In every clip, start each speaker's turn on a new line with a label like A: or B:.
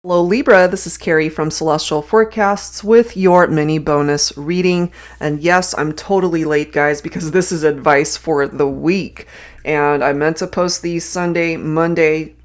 A: Hello Libra, this is Carrie from Celestial Forecasts with your mini bonus reading. And yes, I'm totally late, guys, because this is advice for the week. And I meant to post these Sunday, Monday,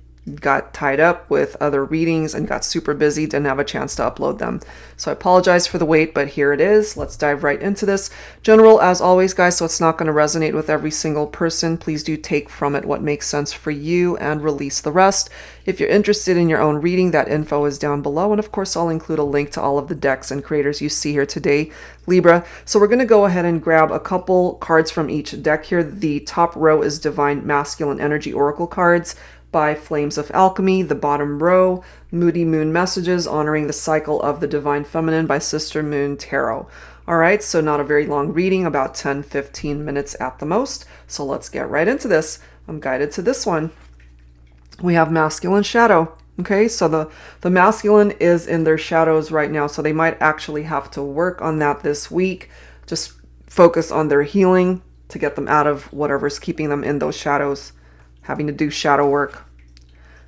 A: got tied up with other readings and got super busy, didn't have a chance to upload them. So I apologize for the wait, but here it is. Let's dive right into this. General, as always, guys, so it's not going to resonate with every single person. Please do take from it what makes sense for you and release the rest. If you're interested in your own reading, that info is down below. And of course, I'll include a link to all of the decks and creators you see here today, Libra. So we're going to go ahead and grab a couple cards from each deck here. The top row is Divine Masculine Energy Oracle cards by Flames of Alchemy. The bottom row, Moody Moon Messages, honoring the cycle of the Divine Feminine by Sister Moon Tarot. All right, so not a very long reading, about 10-15 minutes at the most. So let's get right into this. I'm guided to this one. We have masculine shadow. Okay, so the masculine is in their shadows right now, so they might actually have to work on that this week. Just focus on their healing to get them out of whatever's keeping them in those shadows, having to do shadow work.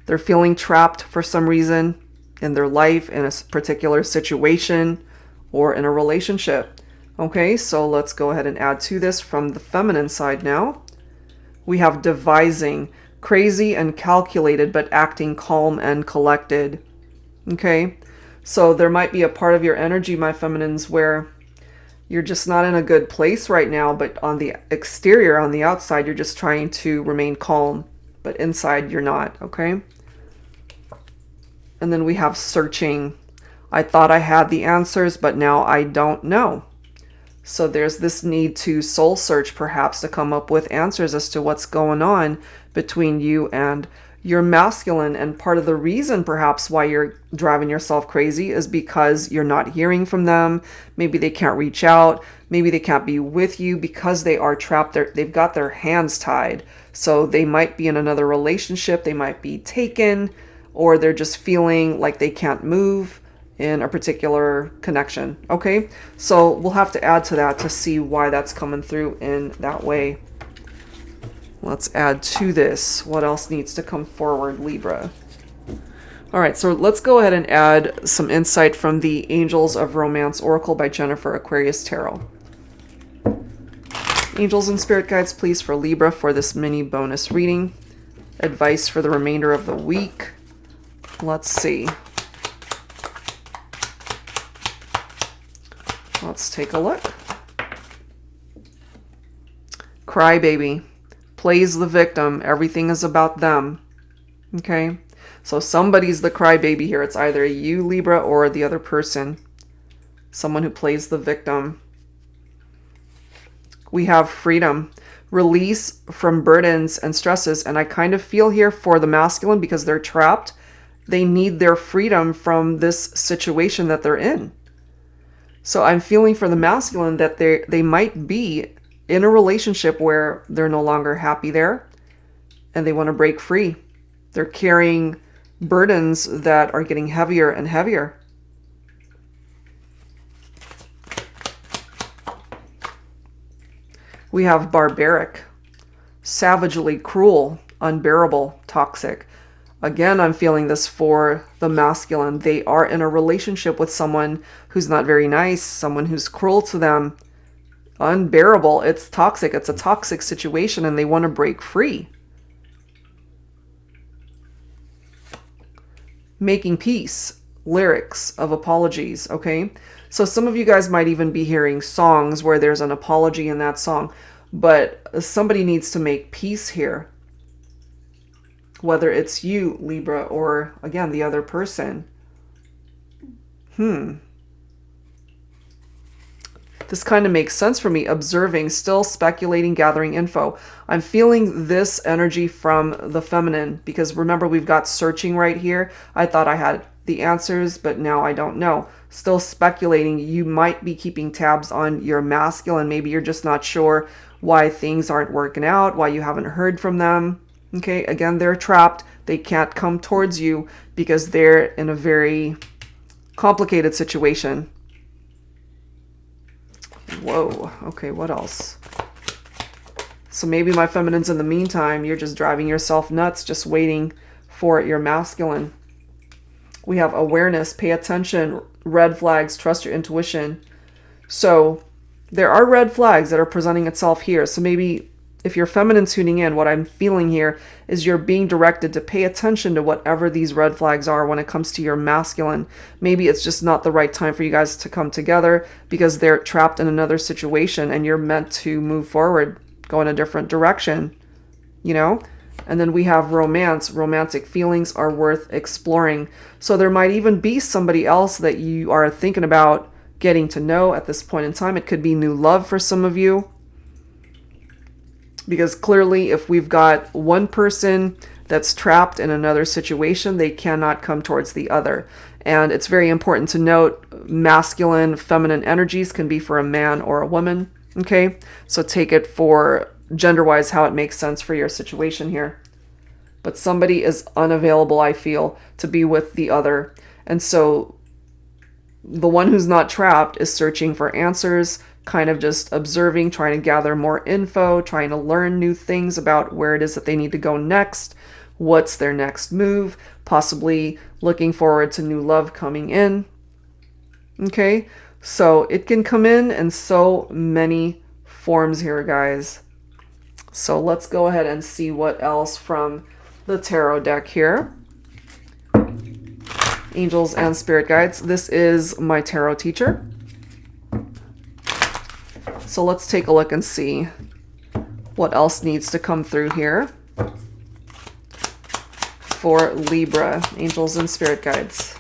A: They're feeling trapped for some reason in their life, in a particular situation, or in a relationship. Okay, so let's go ahead and add to this from the feminine side now. We have devising, crazy and calculated, but acting calm and collected. Okay, so there might be a part of your energy, my feminines, where you're just not in a good place right now, but on the exterior, on the outside, you're just trying to remain calm, but inside you're not, okay? And then we have searching. I thought I had the answers, but now I don't know. So there's this need to soul search, perhaps, to come up with answers as to what's going on between you and your masculine. And part of the reason, perhaps, why you're driving yourself crazy is because you're not hearing from them. Maybe they can't reach out. Maybe they can't be with you because they are trapped. They've got their hands tied. So they might be in another relationship. They might be taken, or they're just feeling like they can't move in a particular connection. Okay, so we'll have to add to that to see why that's coming through in that way. Let's add to this. What else needs to come forward, Libra? All right, so let's go ahead and add some insight from the Angels of Romance Oracle by Jennifer Aquarius Tarot. Angels and spirit guides, please, for Libra for this mini bonus reading. Advice for the remainder of the week. Let's see. Let's take a look. Crybaby. Plays the victim. Everything is about them. Okay? So somebody's the crybaby here. It's either you, Libra, or the other person. Someone who plays the victim. We have freedom. Release from burdens and stresses. And I kind of feel here for the masculine, because they're trapped, they need their freedom from this situation that they're in. So I'm feeling for the masculine that they might be in a relationship where they're no longer happy there and they want to break free. They're carrying burdens that are getting heavier and heavier. We have barbaric, savagely cruel, unbearable, toxic. Again, I'm feeling this for the masculine. They are in a relationship with someone who's not very nice, someone who's cruel to them, unbearable. It's toxic. It's a toxic situation, and they want to break free. Making peace, lyrics of apologies, okay? So some of you guys might even be hearing songs where there's an apology in that song, but somebody needs to make peace here. Whether it's you, Libra, or, again, the other person. This kind of makes sense for me. Observing, still speculating, gathering info. I'm feeling this energy from the feminine, because remember, we've got searching right here. I thought I had the answers, but now I don't know. Still speculating. You might be keeping tabs on your masculine. Maybe you're just not sure why things aren't working out, why you haven't heard from them. Okay, again, they're trapped. They can't come towards you because they're in a very complicated situation. Whoa, okay, what else? So maybe my feminines, in the meantime, you're just driving yourself nuts, just waiting for your masculine. We have awareness, pay attention, red flags, trust your intuition. So there are red flags that are presenting itself here. So maybe if you're feminine tuning in, what I'm feeling here is you're being directed to pay attention to whatever these red flags are when it comes to your masculine. Maybe it's just not the right time for you guys to come together because they're trapped in another situation and you're meant to move forward, go in a different direction, you know? And then we have romance. Romantic feelings are worth exploring. So there might even be somebody else that you are thinking about getting to know at this point in time. It could be new love for some of you. Because clearly, if we've got one person that's trapped in another situation, they cannot come towards the other. And it's very important to note, masculine, feminine energies can be for a man or a woman. Okay? So take it for gender-wise how it makes sense for your situation here. But somebody is unavailable, I feel, to be with the other. And so the one who's not trapped is searching for answers, kind of just observing, trying to gather more info, trying to learn new things about where it is that they need to go next, what's their next move, possibly looking forward to new love coming in. Okay, so it can come in so many forms here, guys. So let's go ahead and see what else from the tarot deck here. Angels and spirit guides. This is my tarot teacher. So let's take a look and see what else needs to come through here for Libra, angels and spirit guides.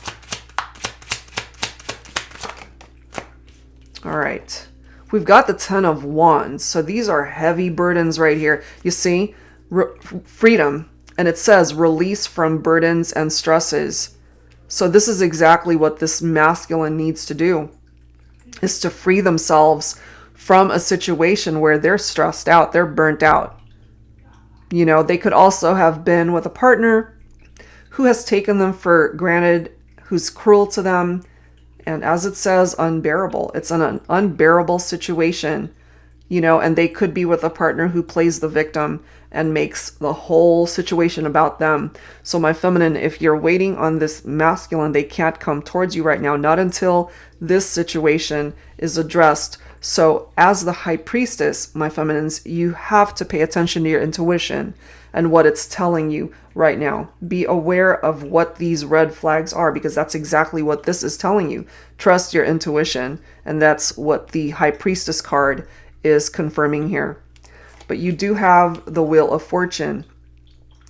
A: All right. We've got the 10 of Wands. So these are heavy burdens right here. You see, freedom. And it says release from burdens and stresses. So this is exactly what this masculine needs to do, is to free themselves from a situation where they're stressed out, they're burnt out. You know, they could also have been with a partner who has taken them for granted, who's cruel to them, and as it says, unbearable. It's an unbearable situation, you know, and they could be with a partner who plays the victim and makes the whole situation about them. So my feminine, if you're waiting on this masculine, they can't come towards you right now, not until this situation is addressed. So as the high priestess, my feminines, you have to pay attention to your intuition and what it's telling you right now. Be aware of what these red flags are, because that's exactly what this is telling you. Trust your intuition. And that's what the high priestess card is confirming here. But you do have the Wheel of Fortune.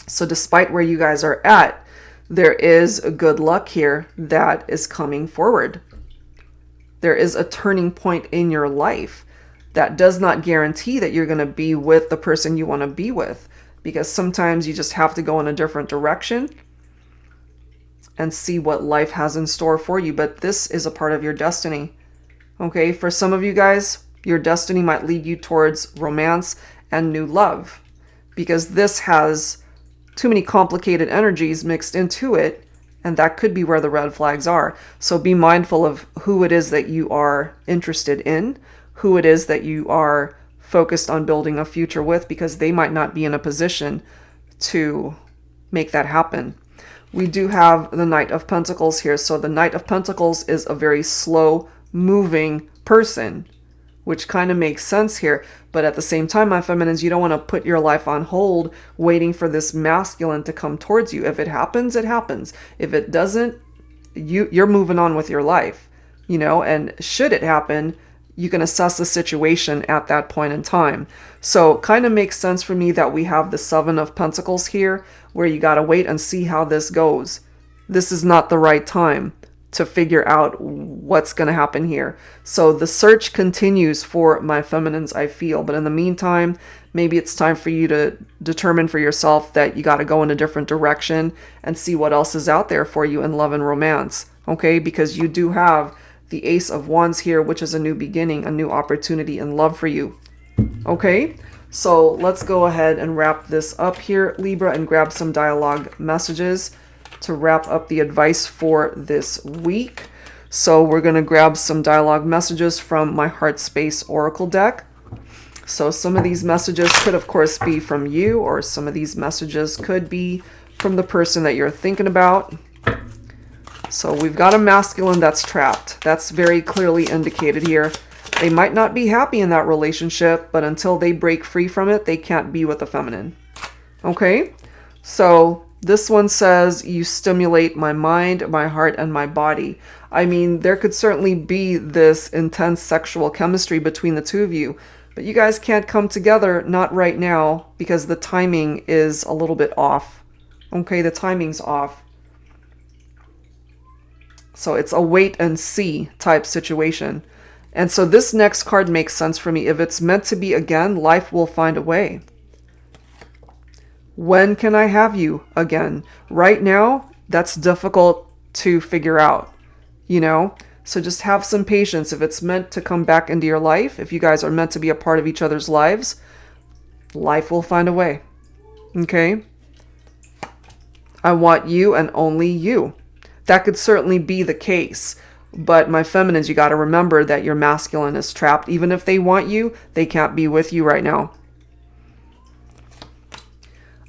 A: So despite where you guys are at, there is a good luck here that is coming forward. There is a turning point in your life. That does not guarantee that you're going to be with the person you want to be with, because sometimes you just have to go in a different direction and see what life has in store for you. But this is a part of your destiny. Okay, for some of you guys, your destiny might lead you towards romance and new love, because this has too many complicated energies mixed into it, and that could be where the red flags are. So be mindful of who it is that you are interested in, who it is that you are focused on building a future with, because they might not be in a position to make that happen. We do have the Knight of Pentacles here. So the Knight of Pentacles is a very slow moving person, which kind of makes sense here. But at the same time, my feminines, you don't want to put your life on hold waiting for this masculine to come towards you. If it happens, it happens. If it doesn't, you're moving on with your life, you know, and should it happen, you can assess the situation at that point in time. So kind of makes sense for me that we have the 7 of Pentacles here, where you got to wait and see how this goes. This is not the right time to figure out what's going to happen here. So the search continues for my feminines, I feel. But in the meantime, maybe it's time for you to determine for yourself that you got to go in a different direction and see what else is out there for you in love and romance. Okay, because you do have the Ace of Wands here, which is a new beginning, a new opportunity in love for you. Okay, so let's go ahead and wrap this up here, Libra, and grab some dialogue messages to wrap up the advice for this week. So we're going to grab some dialogue messages from my HeartSpace Oracle deck. So some of these messages could, of course, be from you, or some of these messages could be from the person that you're thinking about. So we've got a masculine that's trapped. That's very clearly indicated here. They might not be happy in that relationship, but until they break free from it, they can't be with the feminine. Okay? So this one says, you stimulate my mind, my heart, and my body. I mean, there could certainly be this intense sexual chemistry between the two of you, but you guys can't come together, not right now, because the timing is a little bit off. Okay, the timing's off. So it's a wait and see type situation. And so this next card makes sense for me. If it's meant to be again, life will find a way. When can I have you again? Right now, that's difficult to figure out, you know? So just have some patience. If it's meant to come back into your life, if you guys are meant to be a part of each other's lives, life will find a way. Okay? I want you and only you. That could certainly be the case. But my feminines, you got to remember that your masculine is trapped. Even if they want you, they can't be with you right now.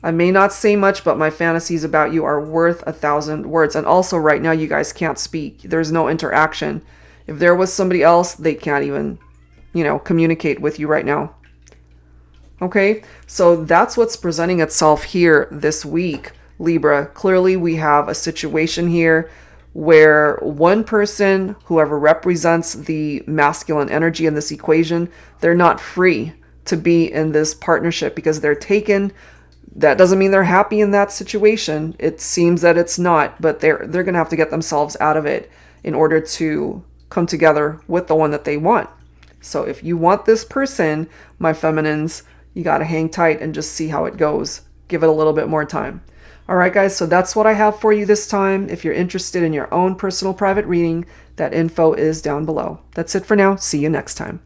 A: I may not say much, but my fantasies about you are worth 1,000 words. And also right now, you guys can't speak. There's no interaction. If there was somebody else, they can't even, you know, communicate with you right now. Okay, so that's what's presenting itself here this week, Libra. Clearly, we have a situation here where one person, whoever represents the masculine energy in this equation, they're not free to be in this partnership because they're taken. That doesn't mean they're happy in that situation. It seems that it's not, but they're going to have to get themselves out of it in order to come together with the one that they want. So if you want this person, my feminines, you got to hang tight and just see how it goes. Give it a little bit more time. All right, guys, so that's what I have for you this time. If you're interested in your own personal private reading, that info is down below. That's it for now. See you next time.